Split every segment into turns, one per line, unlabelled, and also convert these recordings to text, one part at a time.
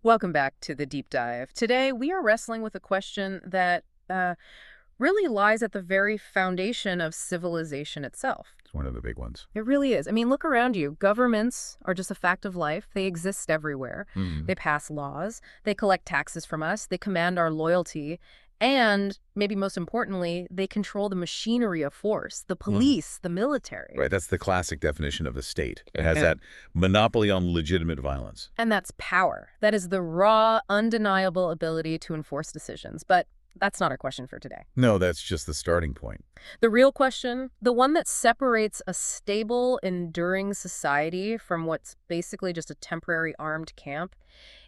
Welcome back to the deep dive. Today, we are wrestling with a question that really lies at the very foundation of civilization itself.
It's one of the big ones.
It really is. I mean, look around you. Governments are just a fact of life. They exist everywhere.
Hmm.
They pass laws. They collect taxes from us. They command our loyalty. And maybe most importantly, they control the machinery of force, the police, the military.
Right, that's the classic definition of a state. It has that monopoly on legitimate violence.
And that's power. That is the raw, undeniable ability to enforce decisions. But that's not our question for today.
No, that's just the starting point.
The real question, the one that separates a stable, enduring society from what's basically just a temporary armed camp,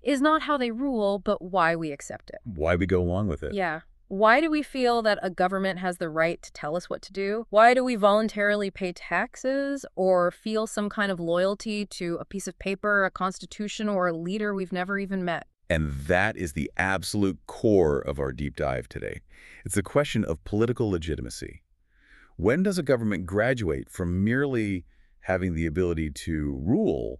is not how they rule, but why we accept it.
Why we go along with it?
Yeah. Why do we feel that a government has the right to tell us what to do? Why do we voluntarily pay taxes or feel some kind of loyalty to a piece of paper, a constitution, or a leader we've never even met?
And that is the absolute core of our deep dive today. It's the question of political legitimacy. When does a government graduate from merely having the ability to rule,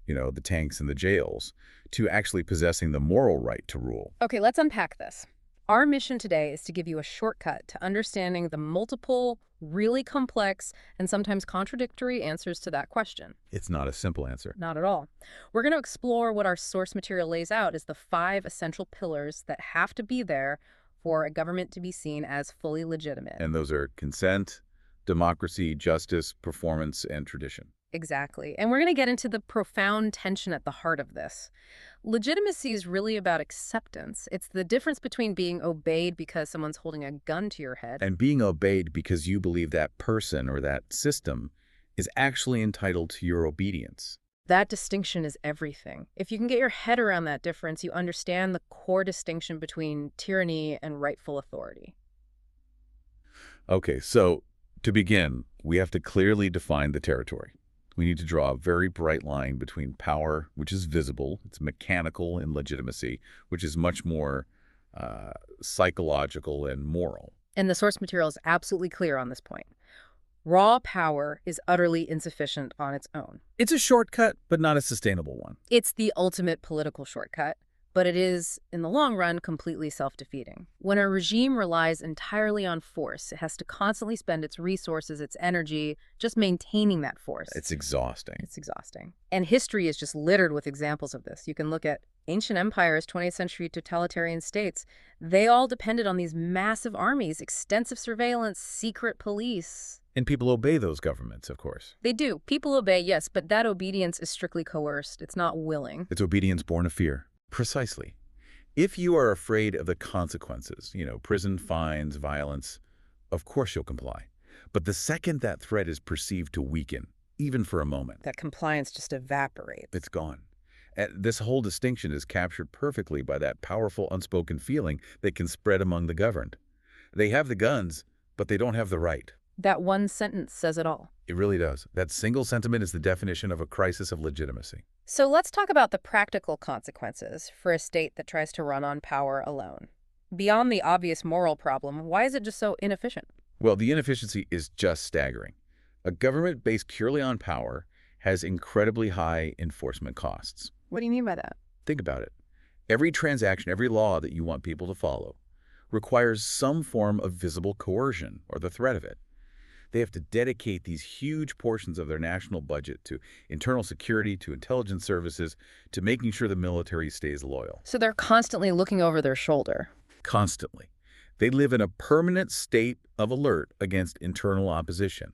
the tanks and the jails, to actually possessing the moral right to rule?
Okay, let's unpack this. Our mission today is to give you a shortcut to understanding the multiple, really complex, and sometimes contradictory answers to that question.
It's not a simple answer.
Not at all. We're going to explore what our source material lays out as the 5 essential pillars that have to be there for a government to be seen as fully legitimate.
And those are consent, democracy, justice, performance, and tradition.
Exactly. And we're going to get into the profound tension at the heart of this. Legitimacy is really about acceptance. It's the difference between being obeyed because someone's holding a gun to your head.
And being obeyed because you believe that person or that system is actually entitled to your obedience.
That distinction is everything. If you can get your head around that difference, you understand the core distinction between tyranny and rightful authority.
Okay, so to begin, we have to clearly define the territory. We need to draw a very bright line between power, which is visible, it's mechanical, and legitimacy, which is much more psychological and moral.
And the source material is absolutely clear on this point. Raw power is utterly insufficient on its own.
It's a shortcut, but not a sustainable one.
It's the ultimate political shortcut, but it is, in the long run, completely self-defeating. When a regime relies entirely on force, it has to constantly spend its resources, its energy, just maintaining that force.
It's exhausting.
It's exhausting. And history is just littered with examples of this. You can look at ancient empires, 20th century totalitarian states. They all depended on these massive armies, extensive surveillance, secret police.
And people obey those governments, of course.
They do. People obey, yes, but that obedience is strictly coerced. It's not willing.
It's obedience born of fear. Precisely. If you are afraid of the consequences, prison, fines, violence, of course you'll comply. But the second that threat is perceived to weaken, even for a moment,
That compliance just evaporates.
it's gone. And this whole distinction is captured perfectly by that powerful unspoken feeling that can spread among the governed. They have the guns, but they don't have the right.
That one sentence says it all.
It really does. That single sentiment is the definition of a crisis of legitimacy.
So let's talk about the practical consequences for a state that tries to run on power alone. Beyond the obvious moral problem, why is it just so inefficient?
Well, the inefficiency is just staggering. A government based purely on power has incredibly high enforcement costs.
What do you mean by that?
Think about it. Every transaction, every law that you want people to follow requires some form of visible coercion or the threat of it. They have to dedicate these huge portions of their national budget to internal security, to intelligence services, to making sure the military stays loyal.
So they're constantly looking over their shoulder.
Constantly. They live in a permanent state of alert against internal opposition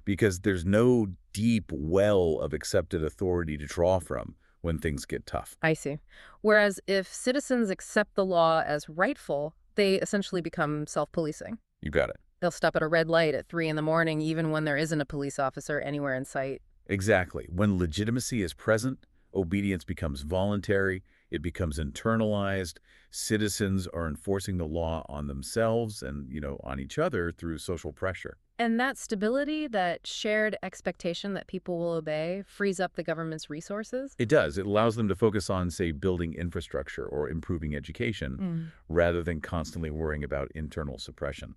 because there's no deep well of accepted authority to draw from when things get tough.
I see. Whereas if citizens accept the law as rightful, they essentially become self-policing.
You got it.
They'll stop at a red light at 3 in the morning, even when there isn't a police officer anywhere in sight.
Exactly. When legitimacy is present, obedience becomes voluntary, it becomes internalized. Citizens are enforcing the law on themselves and, on each other through social pressure.
And that stability, that shared expectation that people will obey, frees up the government's resources.
It does. It allows them to focus on, say, building infrastructure or improving education rather than constantly worrying about internal suppression.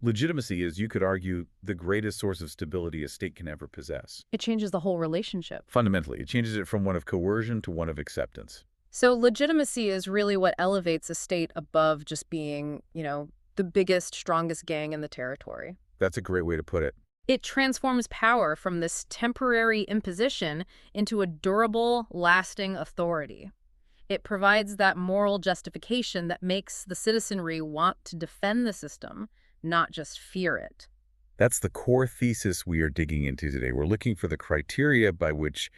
Legitimacy is, you could argue, the greatest source of stability a state can ever possess.
It changes the whole relationship.
Fundamentally, it changes it from one of coercion to one of acceptance.
So legitimacy is really what elevates a state above just being, the biggest, strongest gang in the territory.
That's a great way to put it.
It transforms power from this temporary imposition into a durable, lasting authority. It provides that moral justification that makes the citizenry want to defend the system, not just fear it.
That's the core thesis we are digging into today. We're looking for the criteria by which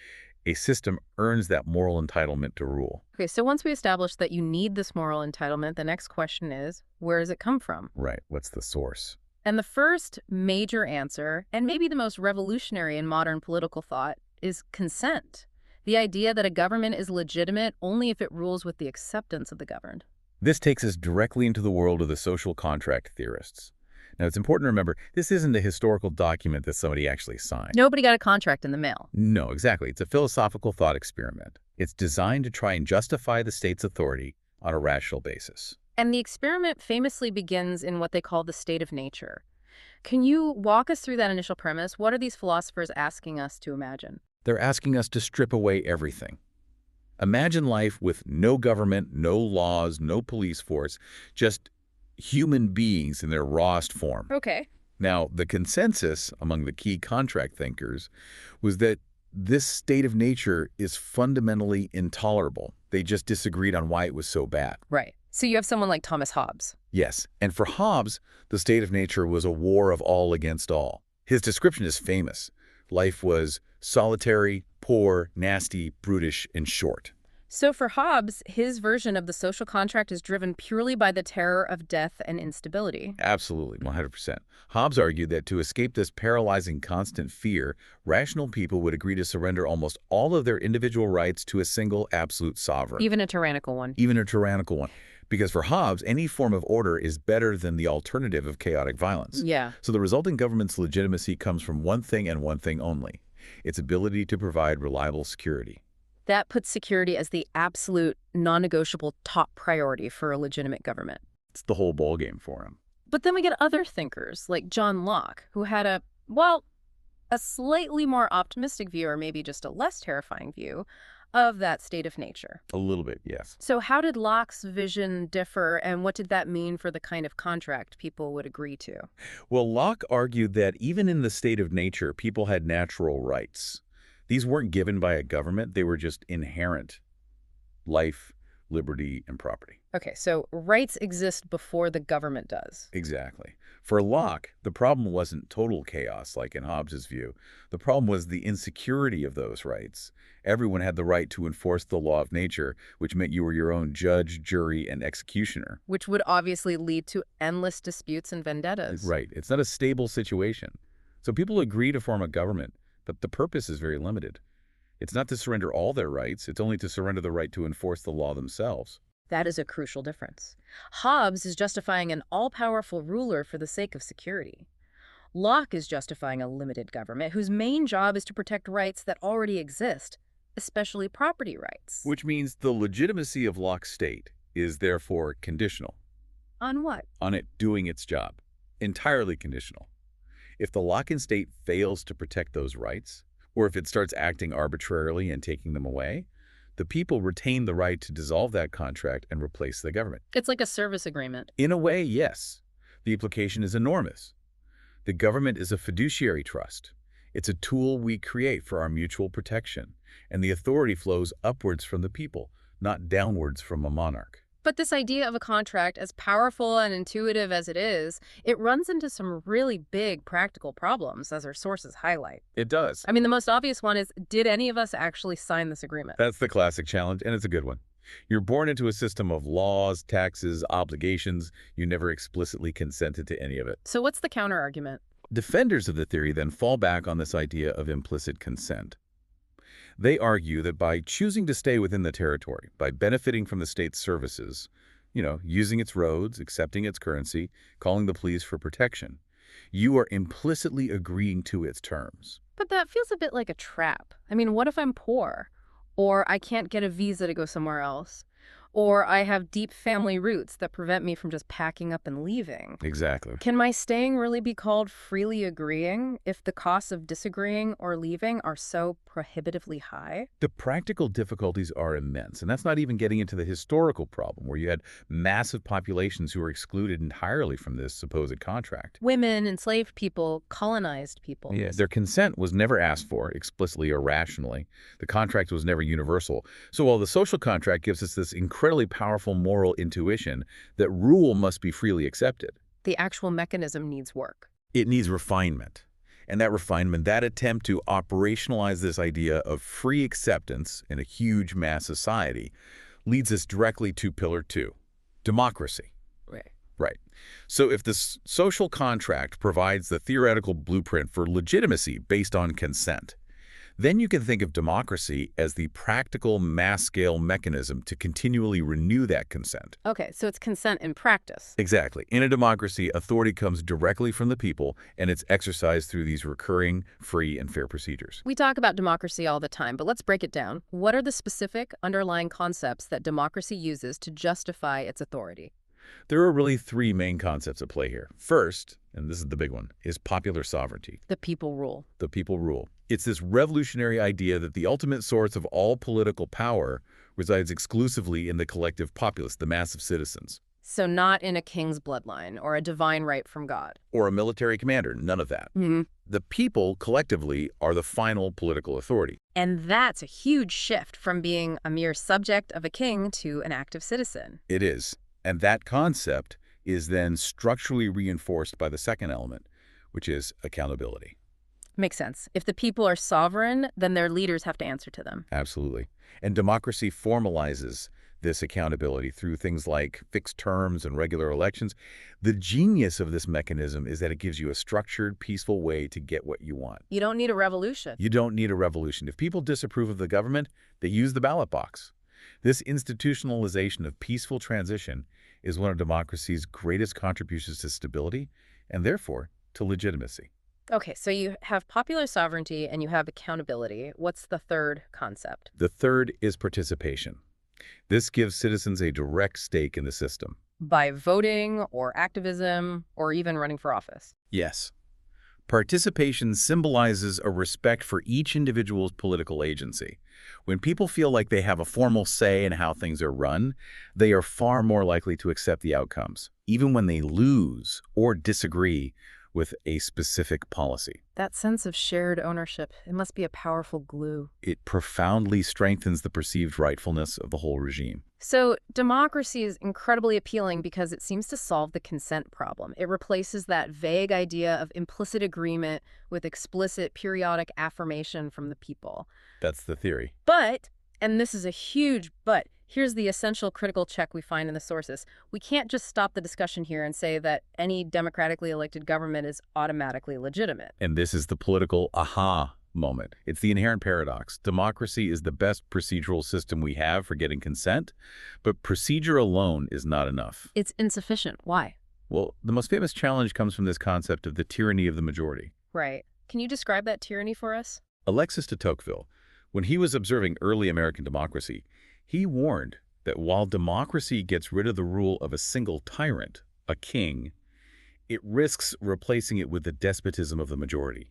a system earns that moral entitlement to rule.
Okay, so once we establish that you need this moral entitlement, the next question is, where does it come from?
Right. What's the source?
And the first major answer, and maybe the most revolutionary in modern political thought, is consent. The idea that a government is legitimate only if it rules with the acceptance of the governed.
This takes us directly into the world of the social contract theorists. Now, it's important to remember, this isn't a historical document that somebody actually signed.
Nobody got a contract in the mail.
No, exactly. It's a philosophical thought experiment. It's designed to try and justify the state's authority on a rational basis.
And the experiment famously begins in what they call the state of nature. Can you walk us through that initial premise? What are these philosophers asking us to imagine?
They're asking us to strip away everything. Imagine life with no government, no laws, no police force, just human beings in their rawest form.
Okay.
Now, the consensus among the key contract thinkers was that this state of nature is fundamentally intolerable. They just disagreed on why it was so bad.
Right. So you have someone like Thomas Hobbes.
Yes, and for Hobbes, the state of nature was a war of all against all. His description is famous. Life was solitary, poor, nasty, brutish, and short.
So for Hobbes, his version of the social contract is driven purely by the terror of death and instability.
Absolutely, 100%. Hobbes argued that to escape this paralyzing constant fear, rational people would agree to surrender almost all of their individual rights to a single absolute sovereign.
Even a tyrannical one.
Even a tyrannical one. Because for Hobbes, any form of order is better than the alternative of chaotic violence.
Yeah.
So the resulting government's legitimacy comes from one thing and one thing only: its ability to provide reliable security.
That puts security as the absolute, non-negotiable top priority for a legitimate government.
It's the whole ballgame for him.
But then we get other thinkers, like John Locke, who had a slightly more optimistic view, or maybe just a less terrifying view, of that state of nature.
A little bit, yes.
So how did Locke's vision differ, and what did that mean for the kind of contract people would agree to?
Well, Locke argued that even in the state of nature, people had natural rights. These weren't given by a government, they were just inherent: life, liberty, and property.
Okay, so rights exist before the government does.
Exactly. For Locke, the problem wasn't total chaos, like in Hobbes's view. The problem was the insecurity of those rights. Everyone had the right to enforce the law of nature, which meant you were your own judge, jury, and executioner.
Which would obviously lead to endless disputes and vendettas.
Right. It's not a stable situation. So people agree to form a government, but the purpose is very limited. It's not to surrender all their rights, it's only to surrender the right to enforce the law themselves.
That is a crucial difference. Hobbes is justifying an all-powerful ruler for the sake of security. Locke is justifying a limited government whose main job is to protect rights that already exist, especially property rights.
Which means the legitimacy of Locke's state is therefore conditional.
On what?
On it doing its job. Entirely conditional. If the Lockean state fails to protect those rights, or if it starts acting arbitrarily and taking them away, the people retain the right to dissolve that contract and replace the government.
It's like a service agreement.
In a way, yes. The implication is enormous. The government is a fiduciary trust. It's a tool we create for our mutual protection, and the authority flows upwards from the people, not downwards from a monarch.
But this idea of a contract, as powerful and intuitive as it is, it runs into some really big practical problems, as our sources highlight.
It does.
I mean, the most obvious one is, did any of us actually sign this agreement?
That's the classic challenge, and it's a good one. You're born into a system of laws, taxes, obligations. You never explicitly consented to any of it.
So what's the counter-argument?
Defenders of the theory then fall back on this idea of implicit consent. They argue that by choosing to stay within the territory, by benefiting from the state's services, using its roads, accepting its currency, calling the police for protection, you are implicitly agreeing to its terms.
But that feels a bit like a trap. I mean, what if I'm poor? Or I can't get a visa to go somewhere else? Or I have deep family roots that prevent me from just packing up and leaving.
Exactly.
Can my staying really be called freely agreeing if the costs of disagreeing or leaving are so prohibitively high?
The practical difficulties are immense, and that's not even getting into the historical problem, where you had massive populations who were excluded entirely from this supposed contract.
Women, enslaved people, colonized
Yeah,
peoples.
their consent was never asked for, explicitly or rationally. The contract was never universal. So while the social contract gives us this incredibly powerful moral intuition that rule must be freely accepted,
The actual mechanism needs work.
it needs refinement. And that refinement, that attempt to operationalize this idea of free acceptance in a huge mass society, leads us directly to Pillar 2, democracy.
Right.
Right. So if this social contract provides the theoretical blueprint for legitimacy based on consent, then you can think of democracy as the practical mass-scale mechanism to continually renew that consent.
Okay, so it's consent in practice.
Exactly. In a democracy, authority comes directly from the people, and it's exercised through these recurring, free, and fair procedures.
We talk about democracy all the time, but let's break it down. What are the specific underlying concepts that democracy uses to justify its authority?
There are really three main concepts at play here. First, and this is the big one, is popular sovereignty.
The people rule.
The people rule. It's this revolutionary idea that the ultimate source of all political power resides exclusively in the collective populace, the mass of citizens.
So not in a king's bloodline or a divine right from God.
Or a military commander, none of that. The people, collectively, are the final political authority.
And that's a huge shift from being a mere subject of a king to an active citizen.
It is. And that concept is then structurally reinforced by the second element, which is accountability.
Makes sense. If the people are sovereign, then their leaders have to answer to them.
Absolutely. And democracy formalizes this accountability through things like fixed terms and regular elections. The genius of this mechanism is that it gives you a structured, peaceful way to get what you want.
You don't need a revolution.
You don't need a revolution. If people disapprove of the government, they use the ballot box. This institutionalization of peaceful transition is one of democracy's greatest contributions to stability and therefore to legitimacy.
Okay, so you have popular sovereignty and you have accountability. What's the third concept?
The third is participation. This gives citizens a direct stake in the system.
By voting or activism or even running for office.
Yes. Participation symbolizes a respect for each individual's political agency. When people feel like they have a formal say in how things are run, they are far more likely to accept the outcomes, even when they lose or disagree with a specific policy.
That sense of shared ownership, it must be a powerful glue.
It profoundly strengthens the perceived rightfulness of the whole regime.
So democracy is incredibly appealing because it seems to solve the consent problem. It replaces that vague idea of implicit agreement with explicit periodic affirmation from the people.
That's the theory.
But, and this is a huge but, here's the essential critical check we find in the sources. We can't just stop the discussion here and say that any democratically elected government is automatically legitimate.
And this is the political aha moment. It's the inherent paradox. Democracy is the best procedural system we have for getting consent, but procedure alone is not enough.
It's insufficient. Why?
Well, the most famous challenge comes from this concept of the tyranny of the majority.
Right. Can you describe that tyranny for us?
Alexis de Tocqueville, when he was observing early American democracy, he warned that while democracy gets rid of the rule of a single tyrant, a king, it risks replacing it with the despotism of the majority.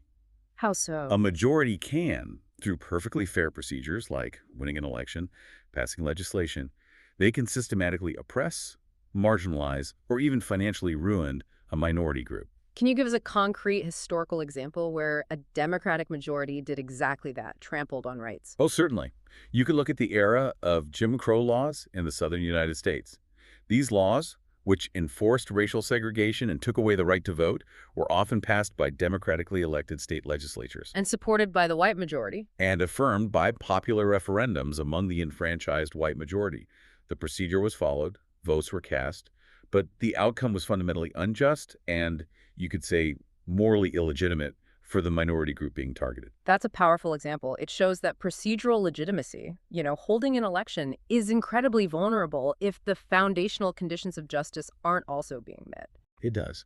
How so?
A majority can, through perfectly fair procedures like winning an election, passing legislation, they can systematically oppress, marginalize, or even financially ruin a minority group.
Can you give us a concrete historical example where a democratic majority did exactly that, trampled on rights?
Oh, certainly. You could look at the era of Jim Crow laws in the southern United States. These laws, which enforced racial segregation and took away the right to vote, were often passed by democratically elected state legislatures.
And supported by the white majority.
And affirmed by popular referendums among the enfranchised white majority. The procedure was followed, votes were cast, but the outcome was fundamentally unjust and, you could say, morally illegitimate for the minority group being targeted.
That's a powerful example. It shows that procedural legitimacy, holding an election, is incredibly vulnerable if the foundational conditions of justice aren't also being met.
It does.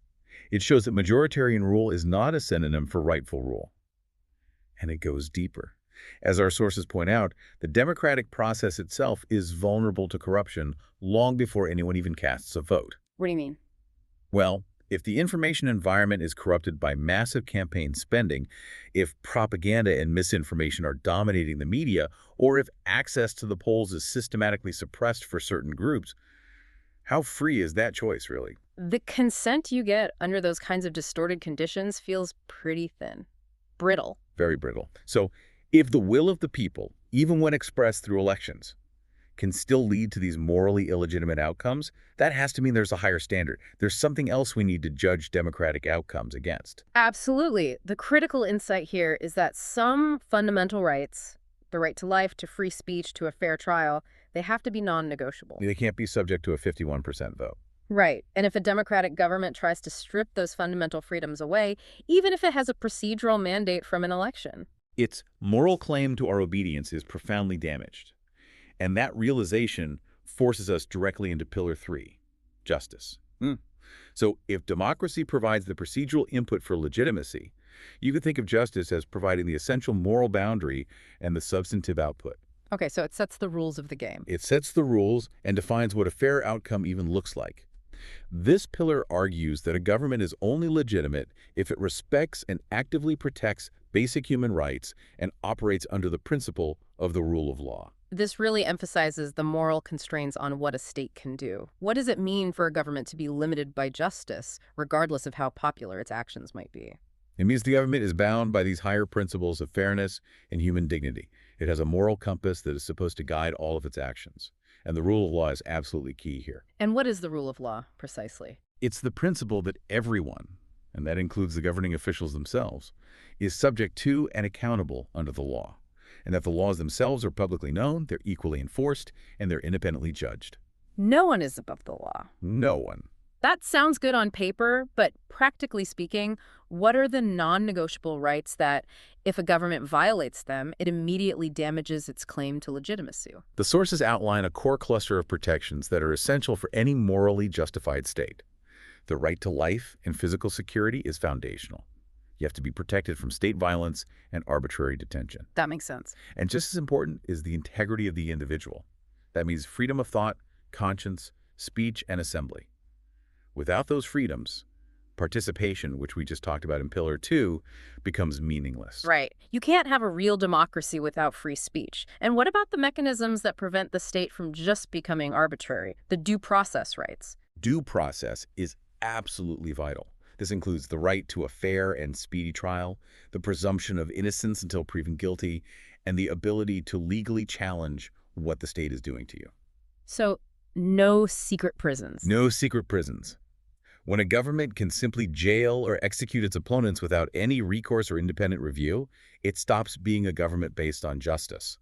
It shows that majoritarian rule is not a synonym for rightful rule. And it goes deeper. As our sources point out, the democratic process itself is vulnerable to corruption long before anyone even casts a vote.
What do you mean?
Well, if the information environment is corrupted by massive campaign spending, if propaganda and misinformation are dominating the media, or if access to the polls is systematically suppressed for certain groups, how free is that choice, really?
The consent you get under those kinds of distorted conditions feels pretty thin. Brittle.
Very brittle. So, if the will of the people, even when expressed through elections, can still lead to these morally illegitimate outcomes, that has to mean there's a higher standard. There's something else we need to judge democratic outcomes against.
Absolutely. The critical insight here is that some fundamental rights, the right to life, to free speech, to a fair trial, they have to be non-negotiable.
They can't be subject to a 51% vote.
Right. And if a democratic government tries to strip those fundamental freedoms away, even if it has a procedural mandate from an election.
Its moral claim to our obedience is profoundly damaged. And that realization forces us directly into Pillar 3, justice. So if democracy provides the procedural input for legitimacy, you could think of justice as providing the essential moral boundary and the substantive output.
Okay, so it sets the rules of the game.
It sets the rules and defines what a fair outcome even looks like. This pillar argues that a government is only legitimate if it respects and actively protects basic human rights and operates under the principle of the rule of law.
This really emphasizes the moral constraints on what a state can do. What does it mean for a government to be limited by justice, regardless of how popular its actions might be?
It means the government is bound by these higher principles of fairness and human dignity. It has a moral compass that is supposed to guide all of its actions. And the rule of law is absolutely key here.
And what is the rule of law, precisely?
It's the principle that everyone, and that includes the governing officials themselves, is subject to and accountable under the law, and that the laws themselves are publicly known, they're equally enforced, and they're independently judged.
No one is above the law.
No one.
That sounds good on paper, but practically speaking, what are the non-negotiable rights that, if a government violates them, it immediately damages its claim to legitimacy?
The sources outline a core cluster of protections that are essential for any morally justified state. The right to life and physical security is foundational. You have to be protected from state violence and arbitrary detention.
That makes sense.
And just as important is the integrity of the individual. That means freedom of thought, conscience, speech, and assembly. Without those freedoms, participation, which we just talked about in Pillar 2, becomes meaningless.
Right. You can't have a real democracy without free speech. And what about the mechanisms that prevent the state from just becoming arbitrary? The due process rights.
Due process is absolutely vital. This includes the right to a fair and speedy trial, the presumption of innocence until proven guilty, and the ability to legally challenge what the state is doing to you.
So, no secret prisons.
No secret prisons. When a government can simply jail or execute its opponents without any recourse or independent review, it stops being a government based on justice.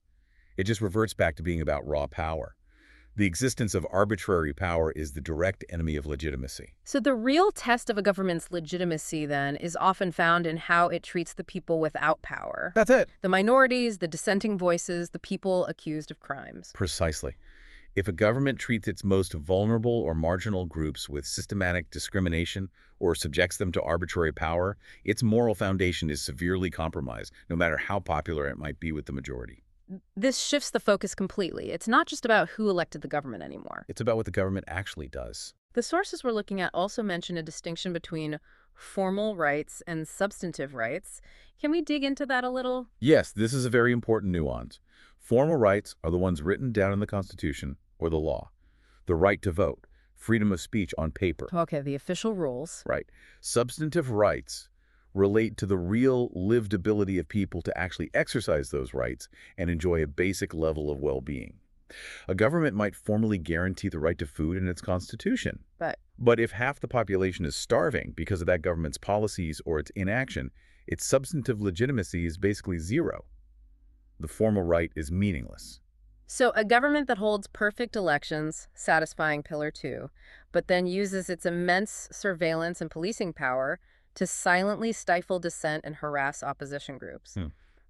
It just reverts back to being about raw power. The existence of arbitrary power is the direct enemy of legitimacy.
So the real test of a government's legitimacy, then, is often found in how it treats the people without power.
That's it.
The minorities, the dissenting voices, the people accused of crimes.
Precisely. If a government treats its most vulnerable or marginal groups with systematic discrimination or subjects them to arbitrary power, its moral foundation is severely compromised, no matter how popular it might be with the majority.
This shifts the focus completely. It's not just about who elected the government anymore.
It's about what the government actually does.
The sources we're looking at also mention a distinction between formal rights and substantive rights. Can we dig into that a little?
Yes, this is a very important nuance. Formal rights are the ones written down in the Constitution or the law. The right to vote, freedom of speech on paper.
Okay, the official rules.
Right. Substantive rights relate to the real lived ability of people to actually exercise those rights and enjoy a basic level of well-being. A government might formally guarantee the right to food in its constitution. But if half the population is starving because of that government's policies or its inaction, its substantive legitimacy is basically zero. The formal right is meaningless.
So a government that holds perfect elections, satisfying Pillar 2, but then uses its immense surveillance and policing power to silently stifle dissent and harass opposition groups.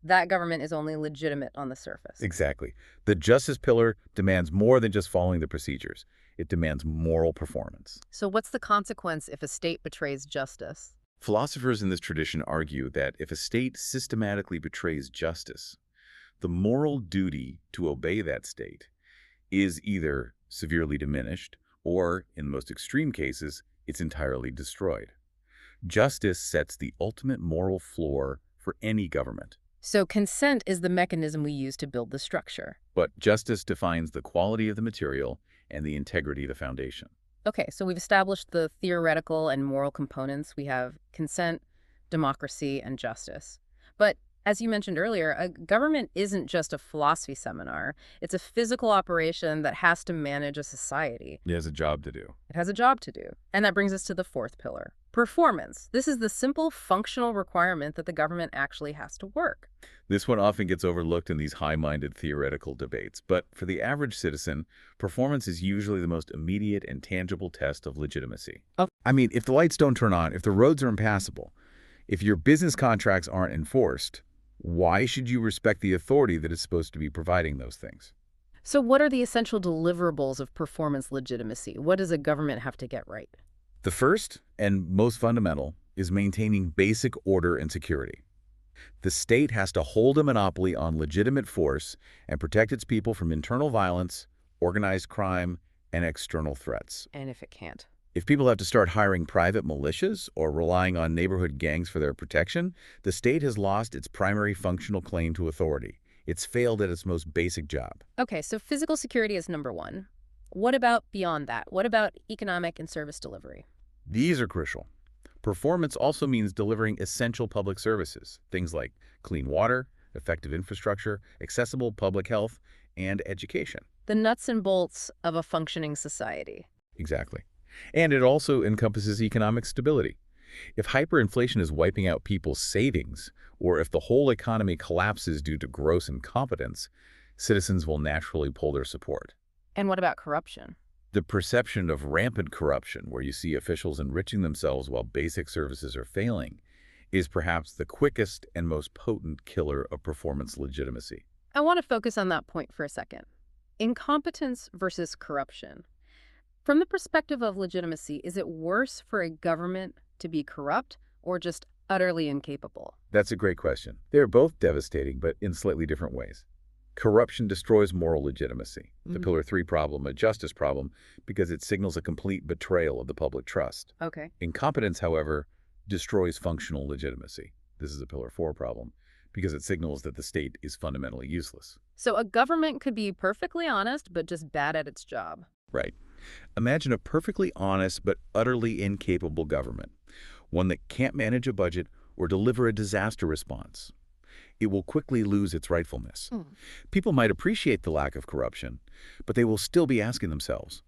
That government is only legitimate on the surface.
Exactly. The justice pillar demands more than just following the procedures. It demands moral performance.
So what's the consequence if a state betrays justice?
Philosophers in this tradition argue that if a state systematically betrays justice, the moral duty to obey that state is either severely diminished or, in the most extreme cases, it's entirely destroyed. Justice sets the ultimate moral floor for any government.
So consent is the mechanism we use to build the structure.
But justice defines the quality of the material and the integrity of the foundation.
Okay, so we've established the theoretical and moral components. We have consent, democracy, and justice. But as you mentioned earlier, a government isn't just a philosophy seminar. It's a physical operation that has to manage a society.
It has a job to do.
It has a job to do. And that brings us to the fourth pillar, performance. This is the simple functional requirement that the government actually has to work.
This one often gets overlooked in these high-minded theoretical debates, but for the average citizen, performance is usually the most immediate and tangible test of legitimacy.
Oh.
I mean, if the lights don't turn on, if the roads are impassable, if your business contracts aren't enforced, why should you respect the authority that is supposed to be providing those things?
So what are the essential deliverables of performance legitimacy? What does a government have to get right?
The first, and most fundamental, is maintaining basic order and security. The state has to hold a monopoly on legitimate force and protect its people from internal violence, organized crime, and external threats.
And if it can't?
If people have to start hiring private militias or relying on neighborhood gangs for their protection, the state has lost its primary functional claim to authority. It's failed at its most basic job.
Okay, so physical security is number one. What about beyond that? What about economic and service delivery?
These are crucial. Performance also means delivering essential public services, things like clean water, effective infrastructure, accessible public health, and education.
The nuts and bolts of a functioning society.
Exactly. And it also encompasses economic stability. If hyperinflation is wiping out people's savings, or if the whole economy collapses due to gross incompetence, citizens will naturally pull their support.
And what about corruption?
The perception of rampant corruption, where you see officials enriching themselves while basic services are failing, is perhaps the quickest and most potent killer of performance legitimacy.
I want to focus on that point for a second. Incompetence versus corruption. From the perspective of legitimacy, is it worse for a government to be corrupt or just utterly incapable?
That's a great question. They're both devastating, but in slightly different ways. Corruption destroys moral legitimacy, the Pillar 3 problem, a justice problem, because it signals a complete betrayal of the public trust.
Okay.
Incompetence, however, destroys functional legitimacy. This is a Pillar 4 problem, because it signals that the state is fundamentally useless.
So a government could be perfectly honest, but just bad at its job.
Right. Imagine a perfectly honest but utterly incapable government, one that can't manage a budget or deliver a disaster response. It will quickly lose its rightfulness. People might appreciate the lack of corruption, but they will still be asking themselves,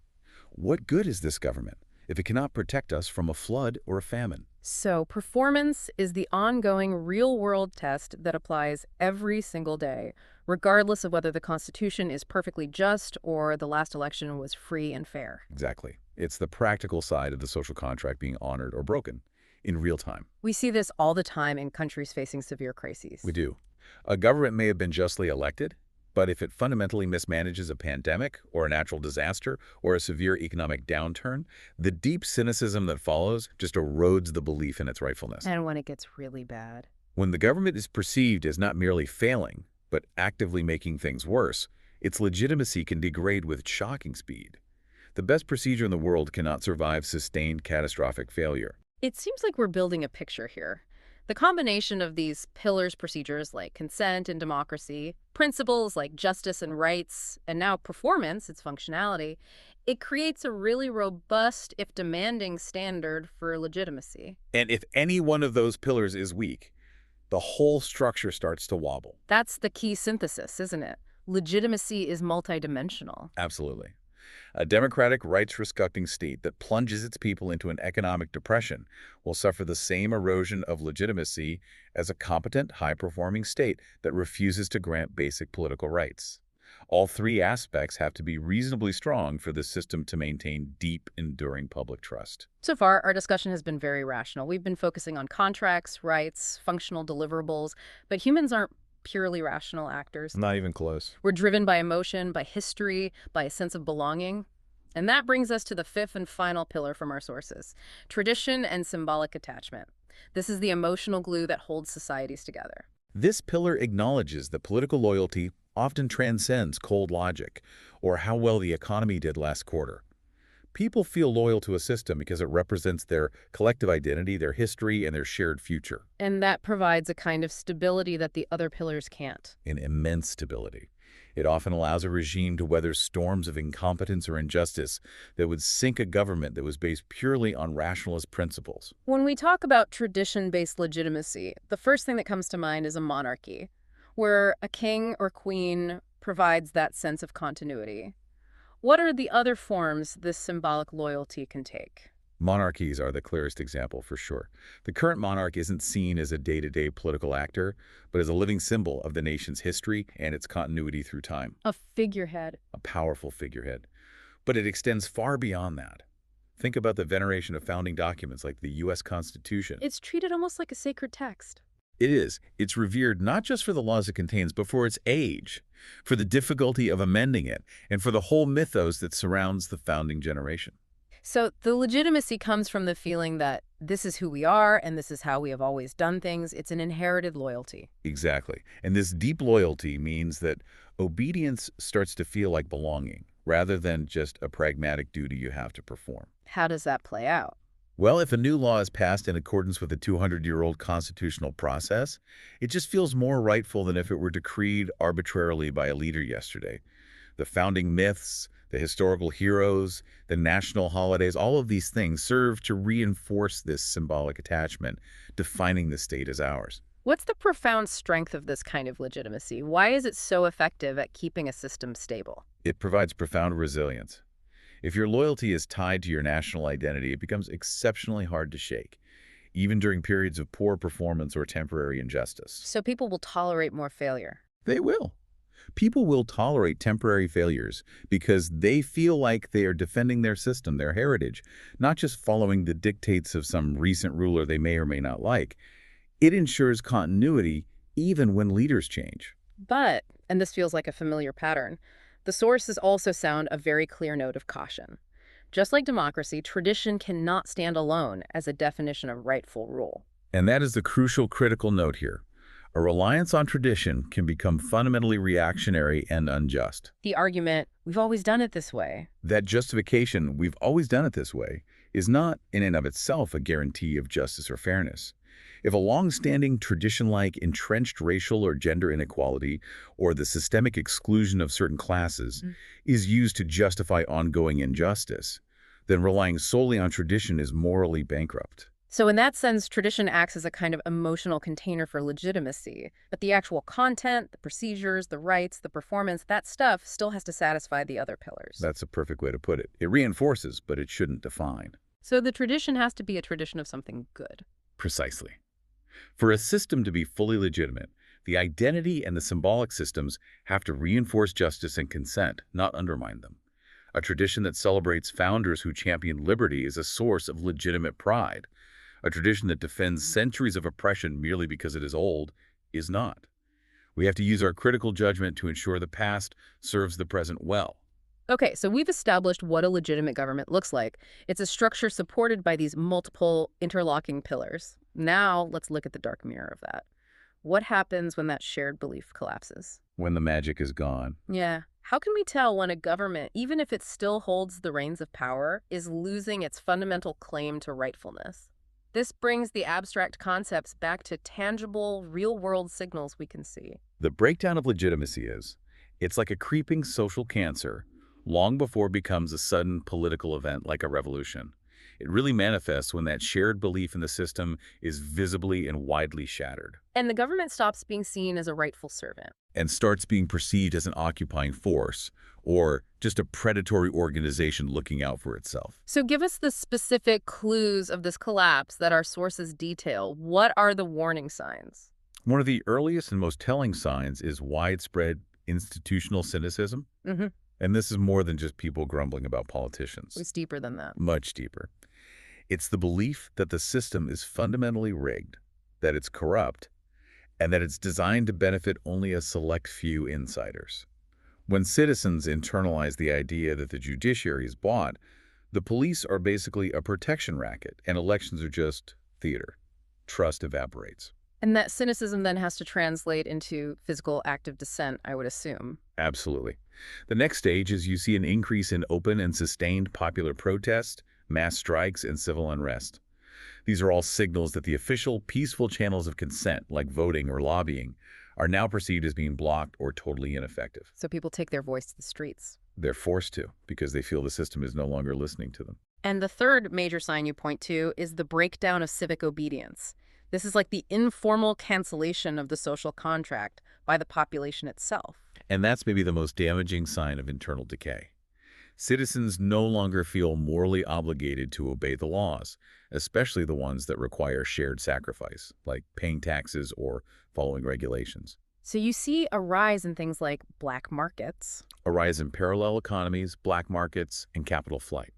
what good is this government if it cannot protect us from a flood or a famine?
So performance is the ongoing real-world test that applies every single day, regardless of whether the Constitution is perfectly just or the last election was free and fair.
Exactly. It's the practical side of the social contract being honored or broken in real time.
We see this all the time in countries facing severe crises.
We do. A government may have been justly elected, but if it fundamentally mismanages a pandemic or a natural disaster or a severe economic downturn, the deep cynicism that follows just erodes the belief in its rightfulness.
And when it gets really bad.
When the government is perceived as not merely failing, but actively making things worse, its legitimacy can degrade with shocking speed. The best procedure in the world cannot survive sustained catastrophic failure.
It seems like we're building a picture here. The combination of these pillars procedures like consent and democracy, principles like justice and rights, and now performance, its functionality, it creates a really robust, if demanding, standard for legitimacy.
And if any one of those pillars is weak, the whole structure starts to wobble.
That's the key synthesis, isn't it? Legitimacy is multidimensional.
Absolutely. A democratic, rights-respecting state that plunges its people into an economic depression will suffer the same erosion of legitimacy as a competent, high-performing state that refuses to grant basic political rights. All three aspects have to be reasonably strong for the system to maintain deep, enduring public trust.
So far, our discussion has been very rational. We've been focusing on contracts, rights, functional deliverables, but humans aren't purely rational actors.
Not even close.
We're driven by emotion, by history, by a sense of belonging. And that brings us to the fifth and final pillar from our sources, tradition and symbolic attachment. This is the emotional glue that holds societies together.
This pillar acknowledges that political loyalty often transcends cold logic or how well the economy did last quarter. People feel loyal to a system because it represents their collective identity, their history, and their shared future.
And that provides a kind of stability that the other pillars can't.
An immense stability. It often allows a regime to weather storms of incompetence or injustice that would sink a government that was based purely on rationalist principles.
When we talk about tradition-based legitimacy, the first thing that comes to mind is a monarchy, where a king or queen provides that sense of continuity. What are the other forms this symbolic loyalty can take?
Monarchies are the clearest example for sure. The current monarch isn't seen as a day-to-day political actor, but as a living symbol of the nation's history and its continuity through time.
A figurehead.
A powerful figurehead. But it extends far beyond that. Think about the veneration of founding documents like the U.S. Constitution.
It's treated almost like a sacred text.
It is. It's revered not just for the laws it contains, but for its age, for the difficulty of amending it, and for the whole mythos that surrounds the founding generation.
So the legitimacy comes from the feeling that this is who we are and this is how we have always done things. It's an inherited loyalty.
Exactly. And this deep loyalty means that obedience starts to feel like belonging, rather than just a pragmatic duty you have to perform.
How does that play out?
Well, if a new law is passed in accordance with a 200-year-old constitutional process, it just feels more rightful than if it were decreed arbitrarily by a leader yesterday. The founding myths, the historical heroes, the national holidays, all of these things serve to reinforce this symbolic attachment, defining the state as ours.
What's the profound strength of this kind of legitimacy? Why is it so effective at keeping a system stable?
It provides profound resilience. If your loyalty is tied to your national identity, it becomes exceptionally hard to shake, even during periods of poor performance or temporary injustice.
So people will tolerate more failure.
They will. People will tolerate temporary failures because they feel like they are defending their system, their heritage, not just following the dictates of some recent ruler they may or may not like. It ensures continuity even when leaders change.
But, and this feels like a familiar pattern, the sources also sound a very clear note of caution. Just like democracy, tradition cannot stand alone as a definition of rightful rule.
And that is the crucial critical note here. A reliance on tradition can become fundamentally reactionary and unjust.
The argument, we've always done it this way.
That justification, we've always done it this way, is not in and of itself a guarantee of justice or fairness. If a long-standing tradition-like entrenched racial or gender inequality or the systemic exclusion of certain classes is used to justify ongoing injustice, then relying solely on tradition is morally bankrupt.
So in that sense, tradition acts as a kind of emotional container for legitimacy. But the actual content, the procedures, the rights, the performance, that stuff still has to satisfy the other pillars.
That's a perfect way to put it. It reinforces, but it shouldn't define.
So the tradition has to be a tradition of something good.
Precisely. For a system to be fully legitimate, the identity and the symbolic systems have to reinforce justice and consent, not undermine them. A tradition that celebrates founders who championed liberty is a source of legitimate pride. A tradition that defends centuries of oppression merely because it is old is not. We have to use our critical judgment to ensure the past serves the present well.
Okay, so we've established what a legitimate government looks like. It's a structure supported by these multiple interlocking pillars. Now let's look at the dark mirror of that. What happens when that shared belief collapses?
When the magic is gone.
Yeah. How can we tell when a government, even if it still holds the reins of power, is losing its fundamental claim to rightfulness? This brings the abstract concepts back to tangible, real-world signals we can see.
The breakdown of legitimacy is, it's like a creeping social cancer, long before it becomes a sudden political event like a revolution. It really manifests when that shared belief in the system is visibly and widely shattered.
And the government stops being seen as a rightful servant.
And starts being perceived as an occupying force, or just a predatory organization looking out for itself.
So give us the specific clues of this collapse that our sources detail. What are the warning signs?
One of the earliest and most telling signs is widespread institutional cynicism. And this is more than just people grumbling about politicians.
It's deeper than that.
Much deeper. It's the belief that the system is fundamentally rigged, that it's corrupt, and that it's designed to benefit only a select few insiders. When citizens internalize the idea that the judiciary is bought, the police are basically a protection racket, and elections are just theater. Trust evaporates.
And that cynicism then has to translate into physical active dissent, I would assume.
Absolutely. The next stage is you see an increase in open and sustained popular protest, mass strikes, and civil unrest. These are all signals that the official, peaceful channels of consent, like voting or lobbying, are now perceived as being blocked or totally ineffective.
So people take their voice to the streets.
They're forced to, because they feel the system is no longer listening to them.
And the third major sign you point to is the breakdown of civic obedience. This is like the informal cancellation of the social contract by the population itself.
And that's maybe the most damaging sign of internal decay. Citizens no longer feel morally obligated to obey the laws, especially the ones that require shared sacrifice, like paying taxes or following regulations.
So you see a rise in things like black markets.
A rise in parallel economies, black markets, and capital flight.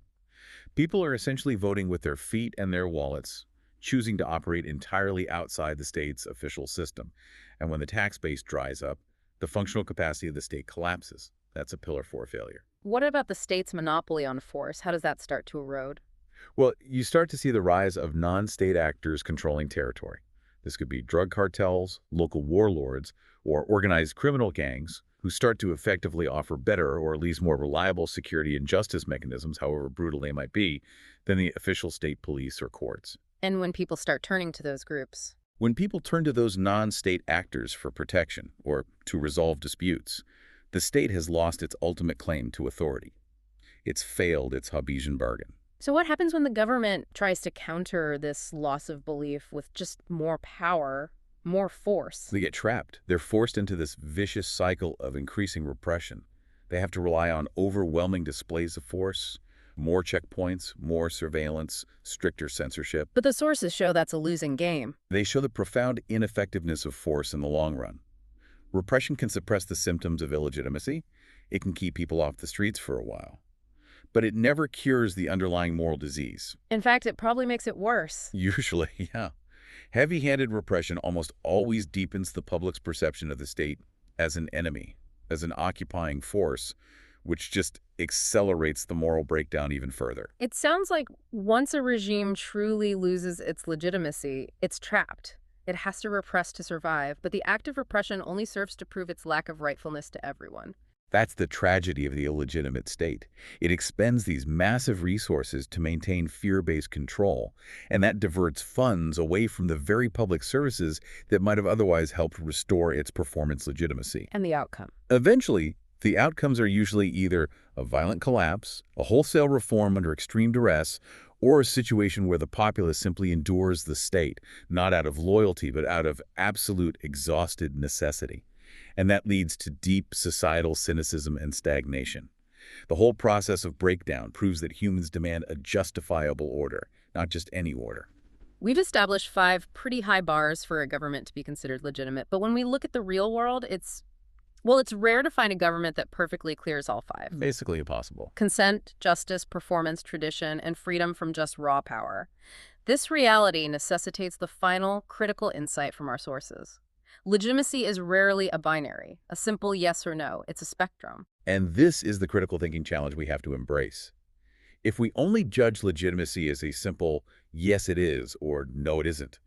People are essentially voting with their feet and their wallets, choosing to operate entirely outside the state's official system. And when the tax base dries up, the functional capacity of the state collapses. That's a Pillar 4 failure.
What about the state's monopoly on force? How does that start to erode?
Well, you start to see the rise of non-state actors controlling territory. This could be drug cartels, local warlords, or organized criminal gangs who start to effectively offer better or at least more reliable security and justice mechanisms, however brutal they might be, than the official state police or courts.
And when people start turning to those groups?
When people turn to those non-state actors for protection or to resolve disputes, the state has lost its ultimate claim to authority. It's failed its Hobbesian bargain.
So what happens when the government tries to counter this loss of belief with just more power, more force?
They get trapped. They're forced into this vicious cycle of increasing repression. They have to rely on overwhelming displays of force, more checkpoints, more surveillance, stricter censorship.
But the sources show that's a losing game.
They show the profound ineffectiveness of force in the long run. Repression can suppress the symptoms of illegitimacy. It can keep people off the streets for a while. But it never cures the underlying moral disease.
In fact, it probably makes it worse.
Usually, yeah. Heavy-handed repression almost always deepens the public's perception of the state as an enemy, as an occupying force, which just accelerates the moral breakdown even further.
It sounds like once a regime truly loses its legitimacy, it's trapped. It has to repress to survive, but the act of repression only serves to prove its lack of rightfulness to everyone.
That's the tragedy of the illegitimate state. It expends these massive resources to maintain fear-based control, and that diverts funds away from the very public services that might have otherwise helped restore its performance legitimacy.
And the outcome?
Eventually, the outcomes are usually either a violent collapse, a wholesale reform under extreme duress, or a situation where the populace simply endures the state, not out of loyalty, but out of absolute exhausted necessity. And that leads to deep societal cynicism and stagnation. The whole process of breakdown proves that humans demand a justifiable order, not just any order.
We've established 5 pretty high bars for a government to be considered legitimate, but when we look at the real world, it's rare to find a government that perfectly clears all 5.
Basically impossible.
Consent, justice, performance, tradition, and freedom from just raw power. This reality necessitates the final, critical insight from our sources. Legitimacy is rarely a binary, a simple yes or no. It's a spectrum.
And this is the critical thinking challenge we have to embrace. If we only judge legitimacy as a simple yes it is or no it isn't,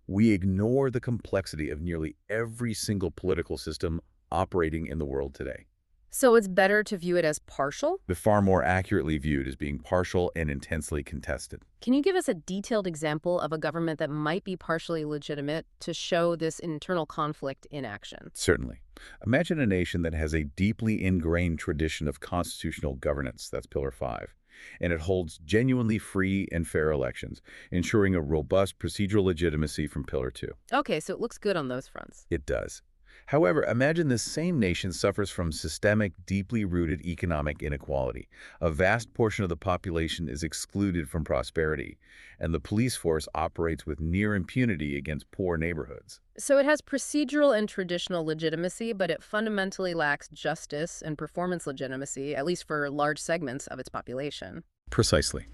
we ignore the complexity of nearly every single political system operating in the world today.
So it's better to view it as partial?
But far more accurately viewed as being partial and intensely contested.
Can you give us a detailed example of a government that might be partially legitimate to show this internal conflict in action?
Certainly. Imagine a nation that has a deeply ingrained tradition of constitutional governance, that's Pillar 5, and it holds genuinely free and fair elections, ensuring a robust procedural legitimacy from Pillar 2.
Okay, so it looks good on those fronts.
It does. However, imagine this same nation suffers from systemic, deeply rooted economic inequality. A vast portion of the population is excluded from prosperity, and the police force operates with near impunity against poor neighborhoods.
So it has procedural and traditional legitimacy, but it fundamentally lacks justice and performance legitimacy, at least for large segments of its population.
Precisely.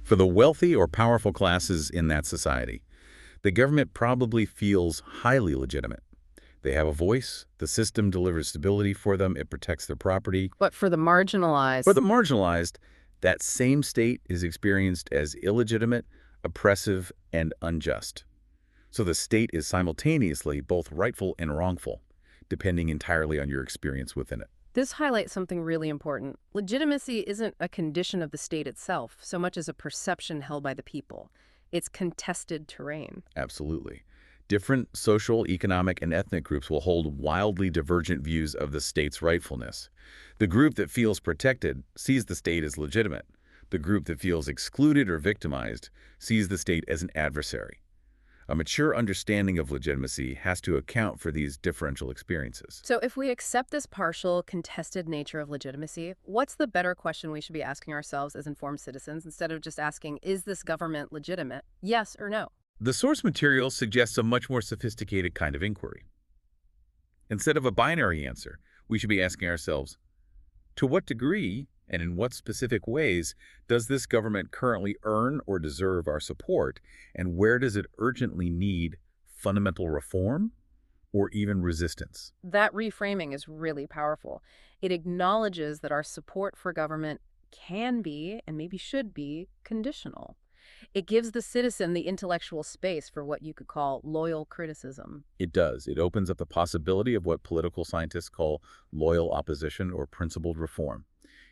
For the wealthy or powerful classes in that society, the government probably feels highly legitimate. They have a voice, the system delivers stability for them, it protects their property.
But for the marginalized...
For the marginalized, that same state is experienced as illegitimate, oppressive, and unjust. So the state is simultaneously both rightful and wrongful, depending entirely on your experience within it.
This highlights something really important. Legitimacy isn't a condition of the state itself, so much as a perception held by the people. It's contested terrain.
Absolutely. Different social, economic, and ethnic groups will hold wildly divergent views of the state's rightfulness. The group that feels protected sees the state as legitimate. The group that feels excluded or victimized sees the state as an adversary. A mature understanding of legitimacy has to account for these differential experiences.
So if we accept this partial, contested nature of legitimacy, what's the better question we should be asking ourselves as informed citizens instead of just asking, is this government legitimate? Yes or no?
The source material suggests a much more sophisticated kind of inquiry. Instead of a binary answer, we should be asking ourselves, to what degree and in what specific ways does this government currently earn or deserve our support, and where does it urgently need fundamental reform or even resistance?
That reframing is really powerful. It acknowledges that our support for government can be, and maybe should be, conditional. It gives the citizen the intellectual space for what you could call loyal criticism.
It does. It opens up the possibility of what political scientists call loyal opposition or principled reform.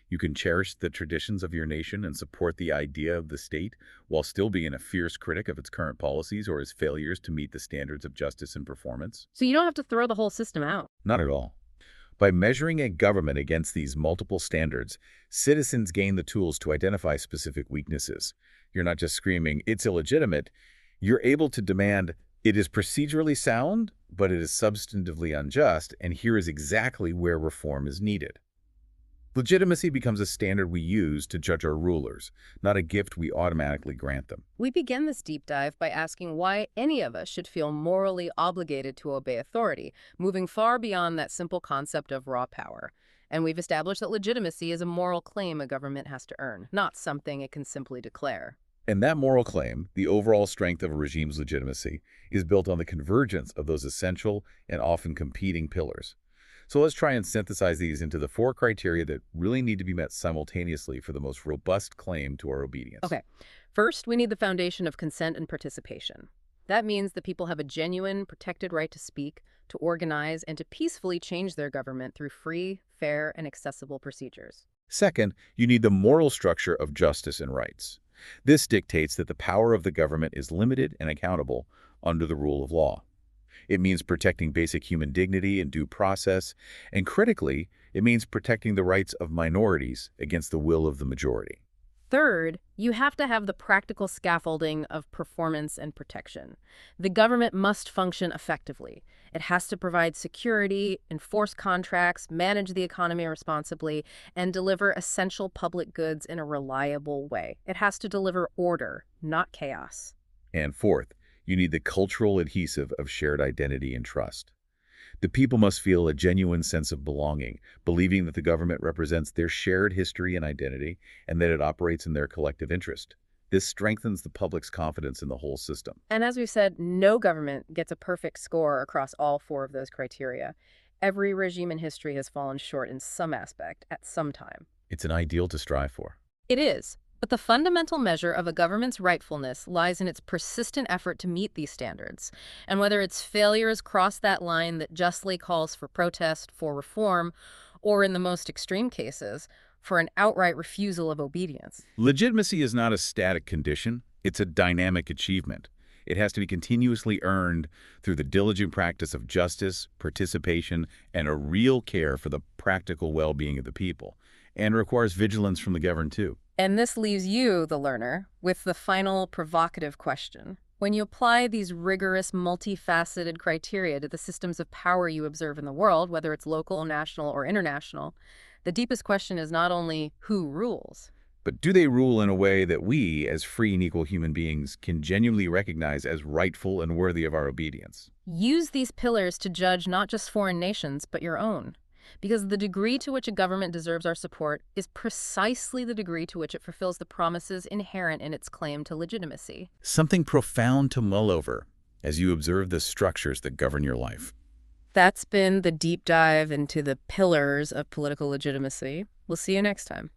You can cherish the traditions of your nation and support the idea of the state while still being a fierce critic of its current policies or its failures to meet the standards of justice and performance.
So you don't have to throw the whole system out.
Not at all. By measuring a government against these multiple standards, citizens gain the tools to identify specific weaknesses. You're not just screaming, it's illegitimate. You're able to demand, it is procedurally sound, but it is substantively unjust, and here is exactly where reform is needed. Legitimacy becomes a standard we use to judge our rulers, not a gift we automatically grant them.
We begin this deep dive by asking why any of us should feel morally obligated to obey authority, moving far beyond that simple concept of raw power. And we've established that legitimacy is a moral claim a government has to earn, not something it can simply declare.
And that moral claim, the overall strength of a regime's legitimacy, is built on the convergence of those essential and often competing pillars. So let's try and synthesize these into the 4 criteria that really need to be met simultaneously for the most robust claim to our obedience.
Okay. First, we need the foundation of consent and participation. That means that people have a genuine, protected right to speak, to organize, and to peacefully change their government through free, fair, and accessible procedures.
Second, you need the moral structure of justice and rights. This dictates that the power of the government is limited and accountable under the rule of law. It means protecting basic human dignity and due process, and critically, it means protecting the rights of minorities against the will of the majority.
Third, you have to have the practical scaffolding of performance and protection. The government must function effectively. It has to provide security, enforce contracts, manage the economy responsibly, and deliver essential public goods in a reliable way. It has to deliver order, not chaos.
And fourth, you need the cultural adhesive of shared identity and trust. The people must feel a genuine sense of belonging, believing that the government represents their shared history and identity, and that it operates in their collective interest. This strengthens the public's confidence in the whole system.
And as we've said, no government gets a perfect score across all 4 of those criteria. Every regime in history has fallen short in some aspect at some time.
It's an ideal to strive for.
It is. But the fundamental measure of a government's rightfulness lies in its persistent effort to meet these standards, and whether its failures cross that line that justly calls for protest, for reform, or in the most extreme cases, for an outright refusal of obedience.
Legitimacy is not a static condition. It's a dynamic achievement. It has to be continuously earned through the diligent practice of justice, participation, and a real care for the practical well-being of the people, and requires vigilance from the governed too.
And this leaves you, the learner, with the final provocative question. When you apply these rigorous, multifaceted criteria to the systems of power you observe in the world, whether it's local, national, or international, the deepest question is not only who rules,
but do they rule in a way that we, as free and equal human beings, can genuinely recognize as rightful and worthy of our obedience?
Use these pillars to judge not just foreign nations, but your own. Because the degree to which a government deserves our support is precisely the degree to which it fulfills the promises inherent in its claim to legitimacy.
Something profound to mull over as you observe the structures that govern your life.
That's been the deep dive into the pillars of political legitimacy. We'll see you next time.